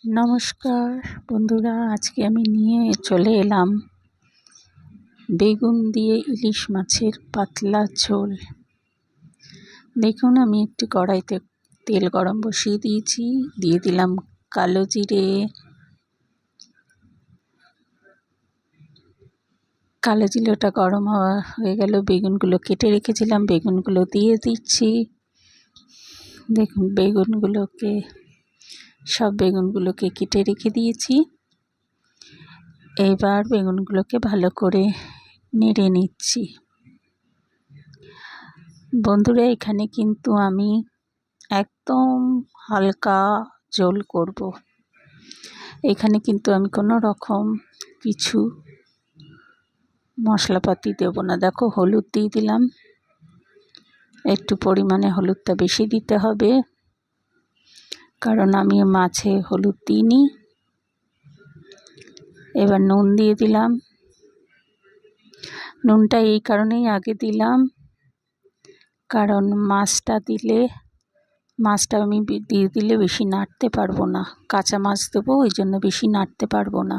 নমস্কার বন্ধুরা, আজকে আমি নিয়ে চলে এলাম বেগুন দিয়ে ইলিশ মাছের পাতলা ঝোল। দেখুন, আমি একটি কড়াইতে তেল গরম বসিয়ে দিয়েছি, দিয়ে দিলাম কালো জিরে। কালো জিরেটা গরম হয়ে গেল, বেগুনগুলো কেটে রেখেছিলাম, বেগুনগুলো দিয়ে দিচ্ছি। দেখুন, সব বেগুনগুলোকে কেটে রেখে দিয়েছি। এবার বেগুনগুলোকে ভালো করে নেড়ে নিচ্ছি। বন্ধুরা, এখানে কিন্তু আমি একদম হালকা ঝোল করব। এখানে কিন্তু আমি কোনো রকম কিছু মশলাপাতি দেব না। দেখো, হলুদ দিয়ে দিলাম, একটু পরিমাণে হলুদটা বেশি দিতে হবে, কারণ আমি মাছে হলুদ দিইনি। এবার নুন দিয়ে দিলাম। নুনটা এই কারণেই আগে দিলাম, কারণ মাছটা আমি দিয়ে দিলে বেশি নাড়তে পারবো না। কাঁচা মাছ দেবো, ওই জন্য বেশি নাড়তে পারবো না।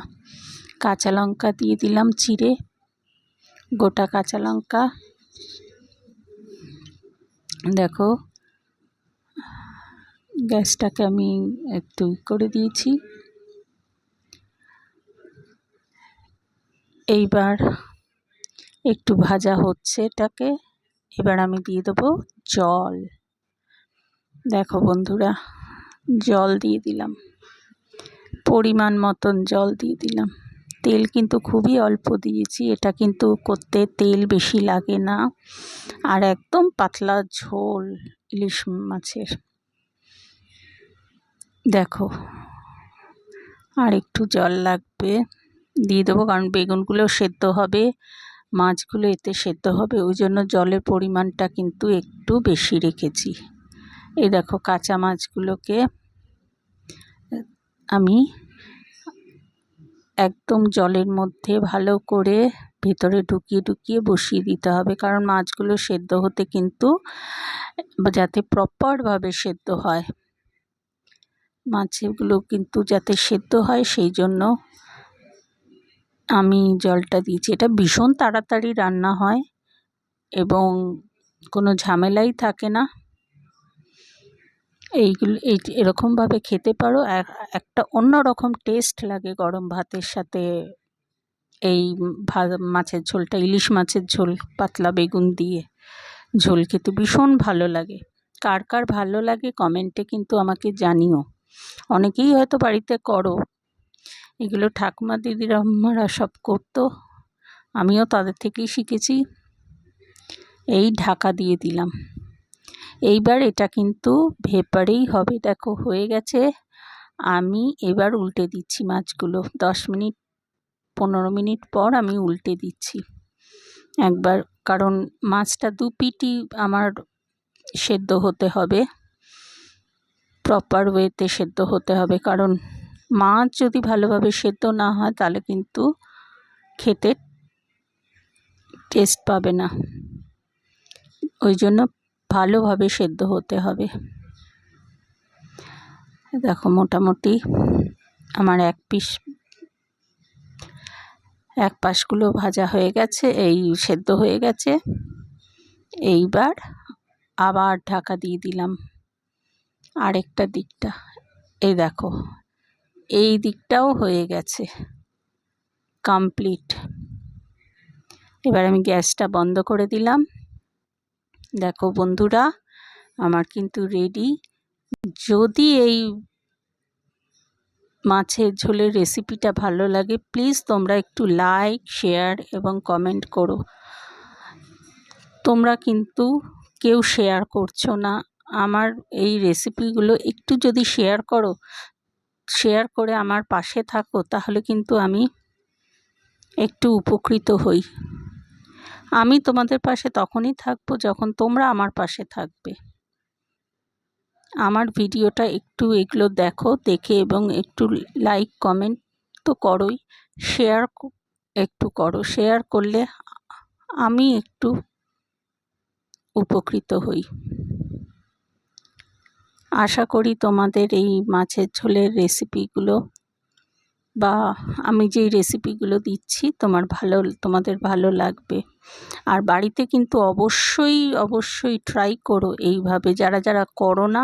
কাঁচা লঙ্কা দিয়ে দিলাম চিড়ে, গোটা কাঁচা লঙ্কা। দেখো, গ্যাসটাকে আমি একটু করে দিয়েছি। এইবার একটু ভাজা হচ্ছে এটাকে, এবার আমি দিয়ে দেবো জল। দেখো বন্ধুরা, জল দিয়ে দিলাম, পরিমাণ মতন জল দিয়ে দিলাম। তেল কিন্তু খুবই অল্প দিয়েছি, এটা কিন্তু করতে তেল বেশি লাগে না, আর একদম পাতলা ঝোল ইলিশ মাছের। দেখো, আর একটু জল লাগবে, দিয়ে দেবো, কারণ বেগুনগুলো সেদ্ধ হবে, মাছগুলো এতে সেদ্ধ হবে, ওই জন্য জলের পরিমাণটা কিন্তু একটু বেশি রেখেছি। এই দেখো, কাঁচা মাছগুলোকে আমি একদম জলের মধ্যে ভালো করে ভেতরে ঢুকিয়ে বসিয়ে দিতে হবে, কারণ মাছগুলো সেদ্ধ হতে কিন্তু যাতে প্রপারভাবে সেদ্ধ হয়, মাছগুলো কিন্তু যাতে সেদ্ধ হয়, সেই জন্য আমি জলটা দিয়েছি। এটা ভীষণ তাড়াতাড়ি রান্না হয় এবং কোনো ঝামেলাই থাকে না। এরকমভাবে খেতে পারো, একটা অন্যরকম টেস্ট লাগে গরম ভাতের সাথে। এই মাছের ঝোলটা, ইলিশ মাছের ঝোল পাতলা বেগুন দিয়ে ঝোল খেতে ভীষণ ভালো লাগে। কার কার ভালো লাগে কমেন্টে কিন্তু আমাকে জানিও। অনেকেই হয়তো বাড়িতে করো, এগুলো ঠাকুমা দিদিরা সব করতো, আমিও তাদের থেকেই শিখেছি। এই ঢাকা দিয়ে দিলাম। এইবার এটা কিন্তু ভেপারেই হবে। দেখো, হয়ে গেছে। আমি এবার উল্টে দিচ্ছি মাছগুলো। 10-15 মিনিট পর আমি উল্টে দিচ্ছি একবার, কারণ মাছটা দু পিঠই আমার সেদ্ধ হতে হবে, প্রপার ওয়েতে সেদ্ধ হতে হবে, কারণ মাছ যদি ভালোভাবে সেদ্ধ না হয় তাহলে কিন্তু খেতে টেস্ট পাবে না, ওই জন্য ভালোভাবে সেদ্ধ হতে হবে। দেখো, মোটামুটি আমার এক পাশগুলো ভাজা হয়ে গেছে, এই সেদ্ধ হয়ে গেছে। এইবার আবার ঢাকা দিয়ে দিলাম আরেকটা দিকটা। এই দেখো, এই দিকটাও হয়ে গেছে কমপ্লিট। এবার আমি গ্যাসটা বন্ধ করে দিলাম। দেখো বন্ধুরা, আমার কিন্তু রেডি। যদি এই মাছের ঝোলের রেসিপিটা ভালো লাগে, প্লিজ তোমরা একটু লাইক, শেয়ার এবং কমেন্ট করো। তোমরা কিন্তু কেউ শেয়ার করছো না। আমার এই রেসিপিগুলো একটু যদি শেয়ার করে আমার পাশে থাকো, তাহলে কিন্তু আমি একটু উপকৃত হই। আমি তোমাদের পাশে তখনই থাকবো যখন তোমরা আমার পাশে থাকবে। আমার ভিডিওটা একটু এগুলো দেখে এবং একটু লাইক কমেন্ট তো করোই, শেয়ার একটু করো। শেয়ার করলে আমি একটু উপকৃত হই। আশা করি তোমাদের এই মাছের ঝোলের রেসিপিগুলো বা আমি যেই রেসিপিগুলো দিচ্ছি তোমাদের ভালো লাগবে। আর বাড়িতে কিন্তু অবশ্যই ট্রাই করো এইভাবে। যারা করো না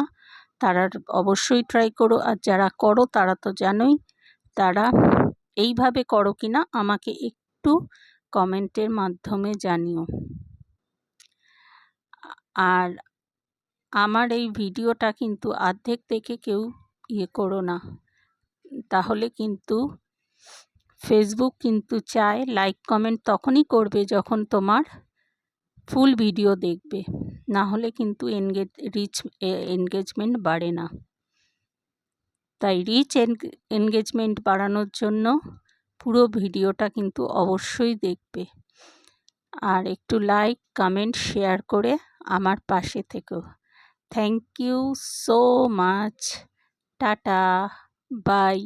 তারা অবশ্যই ট্রাই করো, আর যারা করো তারা তো জানোই। তারা এইভাবে করো কিনা আমাকে একটু কমেন্টের মাধ্যমে জানিও। আর আমার এই ভিডিওটা কিন্তু অর্ধেক দেখে কেউ করো না, তাহলে কিন্তু ফেসবুক কিন্তু চায় লাইক কমেন্ট তখনই করবে যখন তোমার ফুল ভিডিও দেখবে, না হলে কিন্তু এনগেজমেন্ট বাড়ে না। তাই এনগেজমেন্ট বাড়ানোর জন্য পুরো ভিডিওটা কিন্তু অবশ্যই দেখবে, আর একটু লাইক কমেন্ট শেয়ার করে আমার পাশে থেকো। Thank you so much. Tata, by.